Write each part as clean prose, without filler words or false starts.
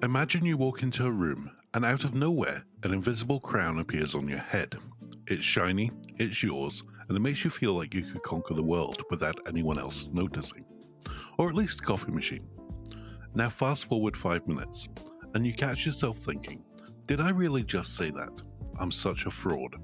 Imagine you walk into a room and out of nowhere, an invisible crown appears on your head. It's shiny, it's yours, and it makes you feel like you could conquer the world without anyone else noticing. Or at least a coffee machine. Now fast forward 5 minutes, and you catch yourself thinking, did I really just say that? I'm such a fraud.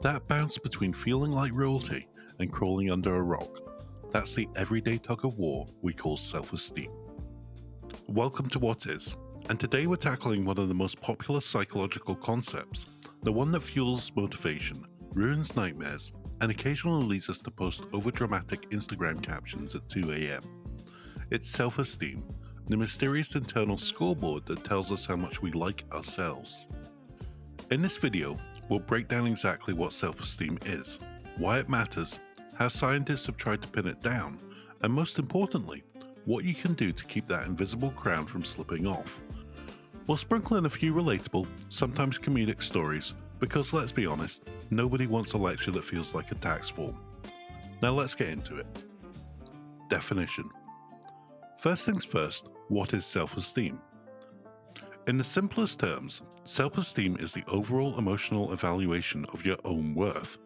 That bounce between feeling like royalty and crawling under a rock, that's the everyday tug of war we call self-esteem. Welcome to What Is, and today we're tackling one of the most popular psychological concepts, the one that fuels motivation, ruins nightmares, and occasionally leads us to post overdramatic Instagram captions at 2 a.m. It's self-esteem, the mysterious internal scoreboard that tells us how much we like ourselves. In this video, we'll break down exactly what self-esteem is, why it matters, how scientists have tried to pin it down, and most importantly, what you can do to keep that invisible crown from slipping off. We'll sprinkle in a few relatable, sometimes comedic stories, because let's be honest, nobody wants a lecture that feels like a tax form. Now let's get into it. Definition. First things first, what is self-esteem? In the simplest terms, self-esteem is the overall emotional evaluation of your own worth.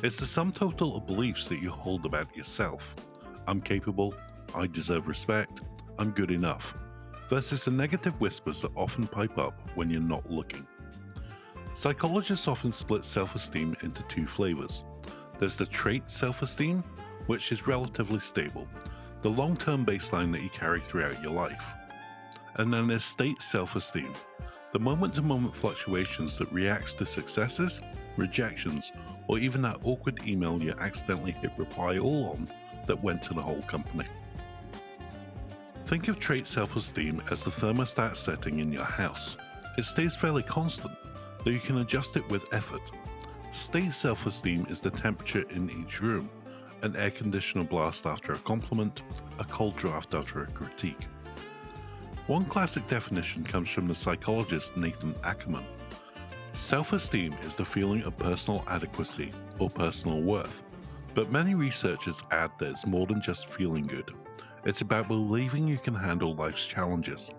It's the sum total of beliefs that you hold about yourself. I'm capable, I deserve respect, I'm good enough, versus the negative whispers that often pipe up when you're not looking. Psychologists often split self-esteem into two flavors. There's the trait self-esteem, which is relatively stable, the long-term baseline that you carry throughout your life. And then there's state self-esteem, the moment-to-moment fluctuations that reacts to successes, rejections, or even that awkward email you accidentally hit reply all on that went to the whole company. Think of trait self-esteem as the thermostat setting in your house. It stays fairly constant, though you can adjust it with effort. State self-esteem is the temperature in each room, an air conditioner blast after a compliment, a cold draft after a critique. One classic definition comes from the psychologist Nathan Ackerman. Self-esteem is the feeling of personal adequacy or personal worth, but many researchers add that it's more than just feeling good. It's about believing you can handle life's challenges.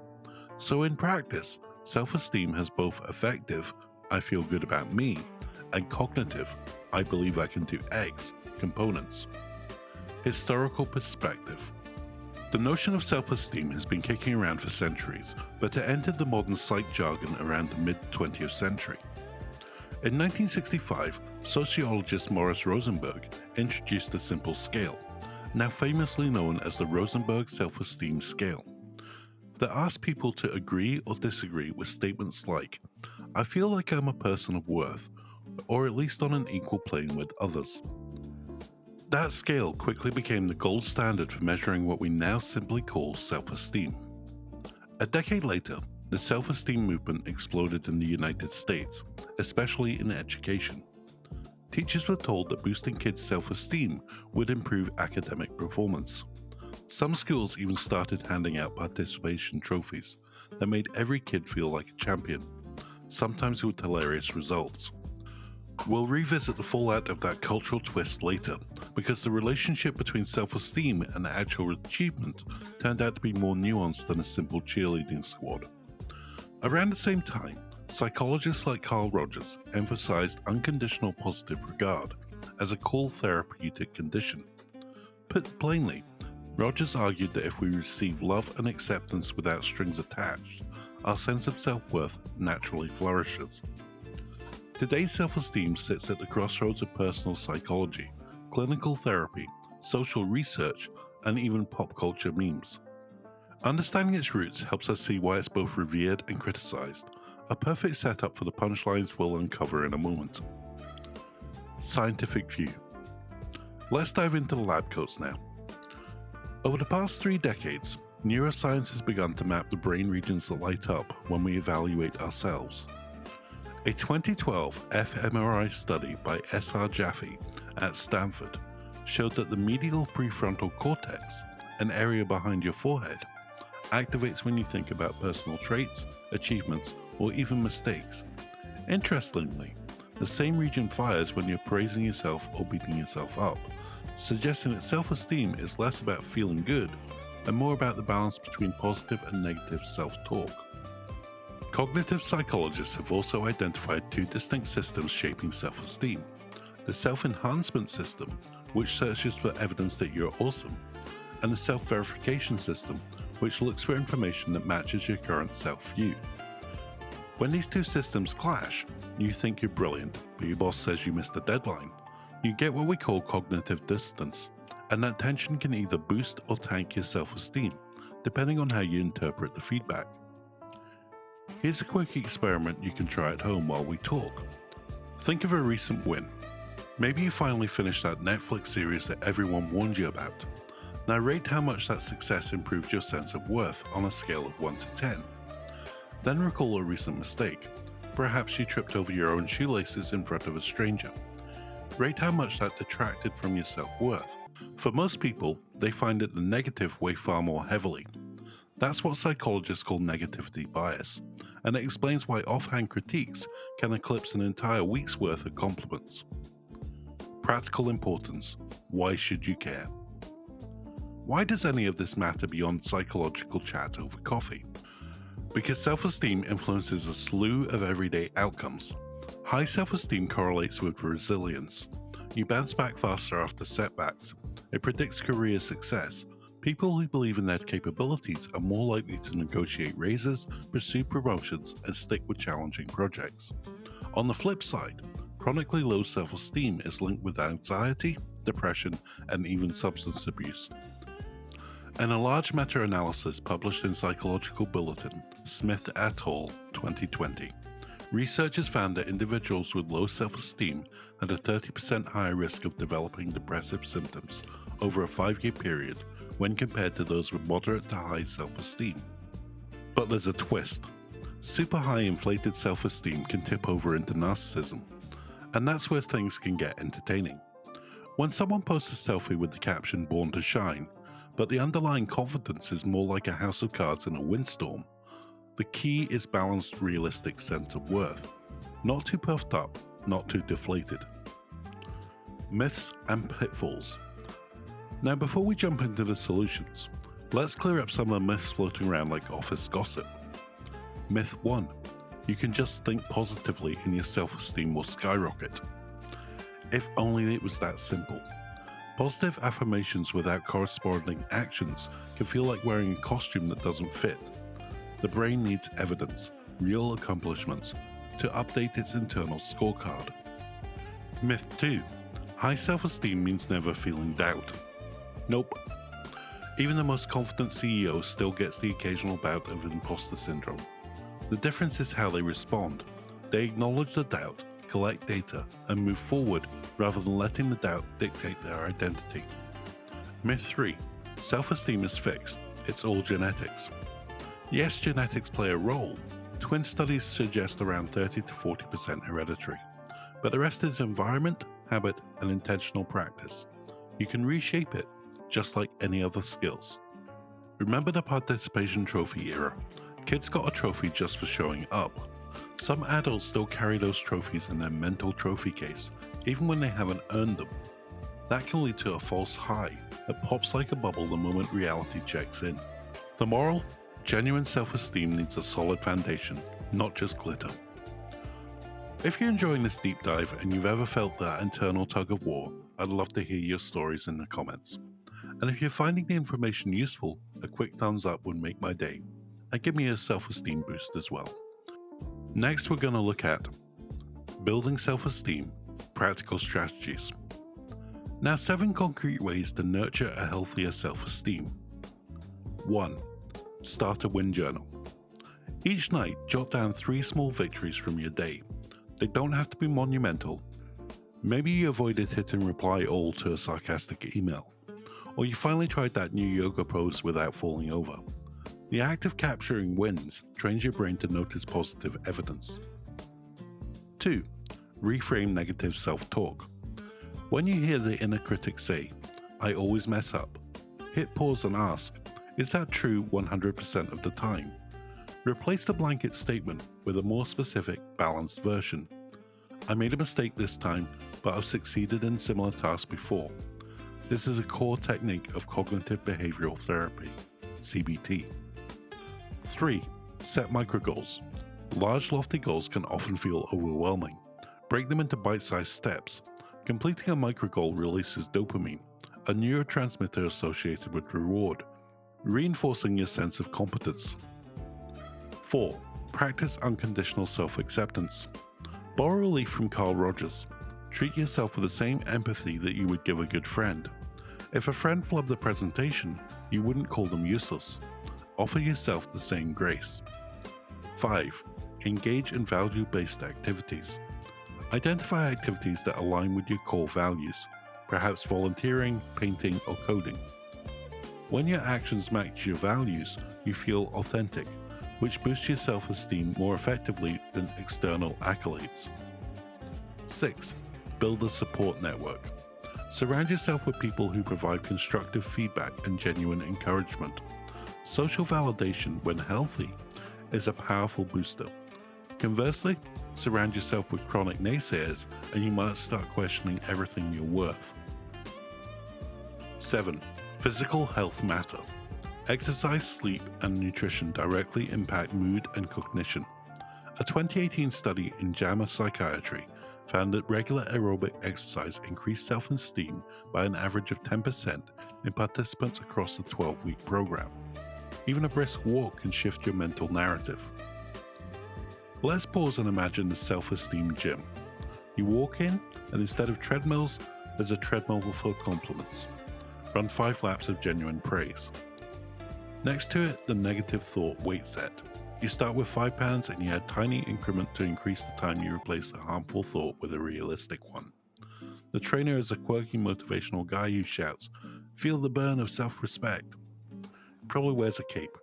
So in practice, self-esteem has both affective, I feel good about me, and cognitive, I believe I can do X, components. Historical perspective. The notion of self-esteem has been kicking around for centuries, but it entered the modern psych jargon around the mid-20th century. In 1965, sociologist Morris Rosenberg introduced a simple scale, now famously known as the Rosenberg Self-Esteem Scale, that asks people to agree or disagree with statements like, I feel like I'm a person of worth, or at least on an equal plane with others. That scale quickly became the gold standard for measuring what we now simply call self-esteem. A decade later, the self-esteem movement exploded in the United States, especially in education. Teachers were told that boosting kids' self-esteem would improve academic performance. Some schools even started handing out participation trophies that made every kid feel like a champion, sometimes with hilarious results. We'll revisit the fallout of that cultural twist later, because the relationship between self-esteem and actual achievement turned out to be more nuanced than a simple cheerleading squad. Around the same time, psychologists like Carl Rogers emphasized unconditional positive regard as a core therapeutic condition. Put plainly, Rogers argued that if we receive love and acceptance without strings attached, our sense of self-worth naturally flourishes. Today's self-esteem sits at the crossroads of personal psychology, clinical therapy, social research, and even pop culture memes. Understanding its roots helps us see why it's both revered and criticized, a perfect setup for the punchlines we'll uncover in a moment. Scientific view. Let's dive into the lab coats now. Over the past 3 decades, neuroscience has begun to map the brain regions that light up when we evaluate ourselves. A 2012 fMRI study by S.R. Jaffe at Stanford showed that the medial prefrontal cortex, an area behind your forehead, activates when you think about personal traits, achievements, or even mistakes. Interestingly, the same region fires when you're praising yourself or beating yourself up, suggesting that self-esteem is less about feeling good and more about the balance between positive and negative self-talk. Cognitive psychologists have also identified two distinct systems shaping self-esteem. The self-enhancement system, which searches for evidence that you're awesome, and the self-verification system, which looks for information that matches your current self-view. When these two systems clash, you think you're brilliant, but your boss says you missed a deadline. You get what we call cognitive dissonance, and that tension can either boost or tank your self-esteem, depending on how you interpret the feedback. Here's a quick experiment you can try at home while we talk. Think of a recent win. Maybe you finally finished that Netflix series that everyone warned you about. Now rate how much that success improved your sense of worth on a scale of 1 to 10. Then recall a recent mistake. Perhaps you tripped over your own shoelaces in front of a stranger. Rate how much that detracted from your self-worth. For most people, they find that the negative weigh far more heavily. That's what psychologists call negativity bias, and it explains why offhand critiques can eclipse an entire week's worth of compliments. Practical importance. Why should you care? Why does any of this matter beyond psychological chat over coffee? Because self-esteem influences a slew of everyday outcomes. High self-esteem correlates with resilience. You bounce back faster after setbacks. It predicts career success. People who believe in their capabilities are more likely to negotiate raises, pursue promotions, and stick with challenging projects. On the flip side, chronically low self-esteem is linked with anxiety, depression, and even substance abuse. In a large meta-analysis published in Psychological Bulletin, Smith et al. 2020, researchers found that individuals with low self-esteem had a 30% higher risk of developing depressive symptoms over a 5-year period when compared to those with moderate to high self-esteem. But there's a twist. Super high inflated self-esteem can tip over into narcissism, and that's where things can get entertaining. When someone posts a selfie with the caption "Born to Shine," but the underlying confidence is more like a house of cards in a windstorm, the key is balanced, realistic sense of worth. Not too puffed up, not too deflated. Myths and pitfalls. Now, before we jump into the solutions, let's clear up some of the myths floating around like office gossip. Myth 1. You can just think positively and your self-esteem will skyrocket. If only it was that simple. Positive affirmations without corresponding actions can feel like wearing a costume that doesn't fit. The brain needs evidence, real accomplishments, to update its internal scorecard. Myth 2. High self-esteem means never feeling doubt. Nope. Even the most confident CEO still gets the occasional bout of imposter syndrome. The difference is how they respond. They acknowledge the doubt, collect data, and move forward rather than letting the doubt dictate their identity. Myth 3. Self-esteem is fixed. It's all genetics. Yes, genetics play a role. Twin studies suggest around 30 to 40% hereditary. But the rest is environment, habit, and intentional practice. You can reshape it, just like any other skills. Remember the participation trophy era. Kids got a trophy just for showing up. Some adults still carry those trophies in their mental trophy case, even when they haven't earned them. That can lead to a false high that pops like a bubble the moment reality checks in. The moral? Genuine self-esteem needs a solid foundation, not just glitter. If you're enjoying this deep dive and you've ever felt that internal tug of war, I'd love to hear your stories in the comments. And if you're finding the information useful, a quick thumbs up would make my day, and give me a self-esteem boost as well. Next, we're going to look at building self-esteem, practical strategies. Now, 7 concrete ways to nurture a healthier self-esteem. 1. Start a win journal. Each night, jot down 3 small victories from your day. They don't have to be monumental. Maybe you avoided hitting reply all to a sarcastic email, or you finally tried that new yoga pose without falling over. The act of capturing wins trains your brain to notice positive evidence. 2. Reframe negative self-talk. When you hear the inner critic say, "I always mess up," hit pause and ask, is that true 100% of the time? Replace the blanket statement with a more specific, balanced version. I made a mistake this time, but I've succeeded in similar tasks before. This is a core technique of cognitive behavioral therapy, CBT. 3. Set micro goals. Large, lofty goals can often feel overwhelming. Break them into bite-sized steps. Completing a micro goal releases dopamine, a neurotransmitter associated with reward, reinforcing your sense of competence. 4. Practice unconditional self-acceptance. Borrow a leaf from Carl Rogers. Treat yourself with the same empathy that you would give a good friend. If a friend flubbed the presentation, you wouldn't call them useless. Offer yourself the same grace. 5. Engage in value-based activities. Identify activities that align with your core values, perhaps volunteering, painting, or coding. When your actions match your values, you feel authentic, which boosts your self-esteem more effectively than external accolades. 6. Build a support network. Surround yourself with people who provide constructive feedback and genuine encouragement. Social validation, when healthy, is a powerful booster. Conversely, surround yourself with chronic naysayers and you might start questioning everything you're worth. 7. Physical health matter. Exercise, sleep, and nutrition directly impact mood and cognition. A 2018 study in JAMA Psychiatry found that regular aerobic exercise increased self-esteem by an average of 10% in participants across the 12-week program. Even a brisk walk can shift your mental narrative. Let's pause and imagine the self-esteem gym. You walk in, and instead of treadmills, there's a treadmill for compliments. Run 5 laps of genuine praise. Next to it, the negative thought weight set. You start with 5 pounds and you add tiny increment to increase the time you replace a harmful thought with a realistic one. The trainer is a quirky motivational guy who shouts, "Feel the burn of self-respect." Probably wears a cape,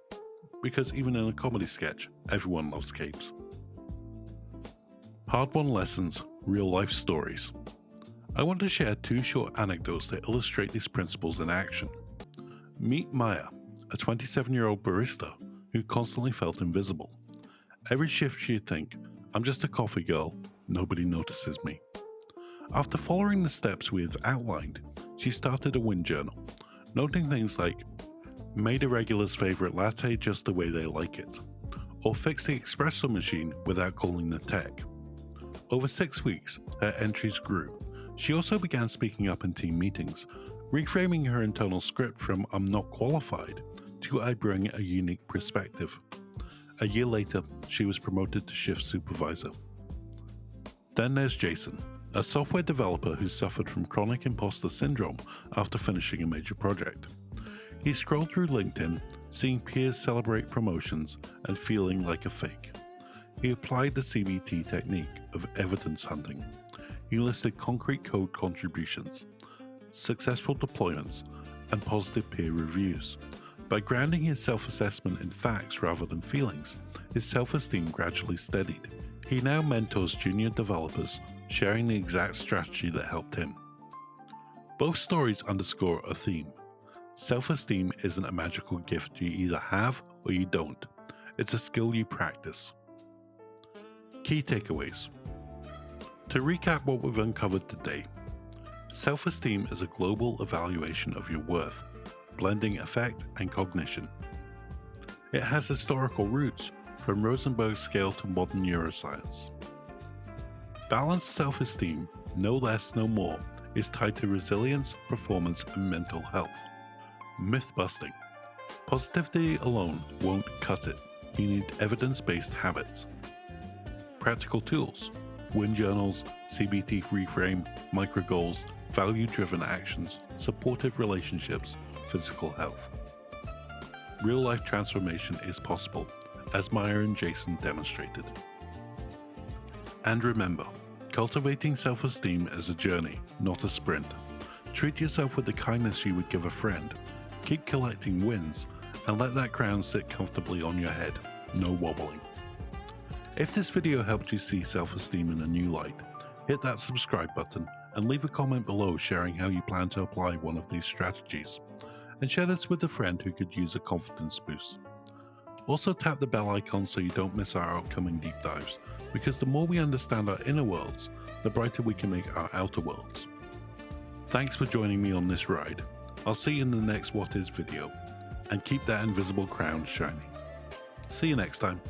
because even in a comedy sketch, everyone loves capes. Hard-won lessons, real-life stories. I want to share 2 short anecdotes that illustrate these principles in action. Meet Maya, a 27-year-old barista who constantly felt invisible. Every shift she'd think, "I'm just a coffee girl, nobody notices me." After following the steps we have outlined, she started a win journal, noting things like, "Made a regular's favorite latte just the way they like it," or "Fixed the espresso machine without calling the tech." Over 6 weeks, her entries grew. She also began speaking up in team meetings, reframing her internal script from "I'm not qualified" to "I bring a unique perspective." A year later, she was promoted to shift supervisor. Then there's Jason, a software developer who suffered from chronic imposter syndrome after finishing a major project. He scrolled through LinkedIn, seeing peers celebrate promotions and feeling like a fake. He applied the CBT technique of evidence hunting. He listed concrete code contributions, successful deployments, and positive peer reviews. By grounding his self-assessment in facts rather than feelings, his self-esteem gradually steadied. He now mentors junior developers, sharing the exact strategy that helped him. Both stories underscore a theme. Self-esteem isn't a magical gift you either have or you don't. It's a skill you practice. Key takeaways. To recap what we've uncovered today, self-esteem is a global evaluation of your worth, blending affect and cognition. It has historical roots, from Rosenberg Scale to modern neuroscience. Balanced self-esteem, no less, no more, is tied to resilience, performance, and mental health. Myth busting. Positivity alone won't cut it. You need evidence-based habits. Practical tools. Win journals, CBT reframe, micro goals, value-driven actions, supportive relationships, physical health. Real-life transformation is possible, as Maya and Jason demonstrated. And remember, cultivating self-esteem is a journey, not a sprint. Treat yourself with the kindness you would give a friend. Keep collecting wins, and let that crown sit comfortably on your head, no wobbling. If this video helped you see self-esteem in a new light, hit that subscribe button and leave a comment below sharing how you plan to apply one of these strategies. And share this with a friend who could use a confidence boost. Also tap the bell icon so you don't miss our upcoming deep dives, because the more we understand our inner worlds, the brighter we can make our outer worlds. Thanks for joining me on this ride. I'll see you in the next What Is video, and keep that invisible crown shining. See you next time.